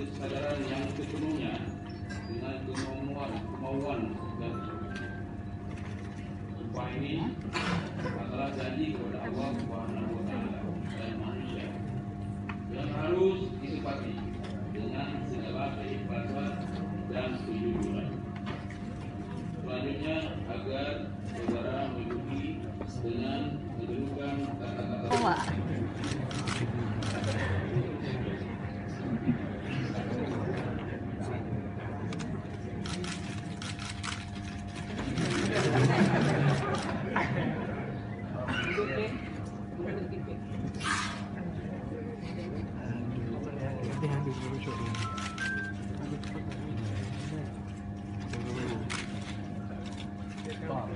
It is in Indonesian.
kesadaran yang sepenuhnya dengan kemauan dan sumpah ini adalah janji kepada Allah Subhanahu wa Ta'ala dan manusia yang harus disepakati dengan segala keikhlasan dan kejujuran. Selanjutnya, agar saudara mengikuti dengan mendengarkan kata-kata Wow.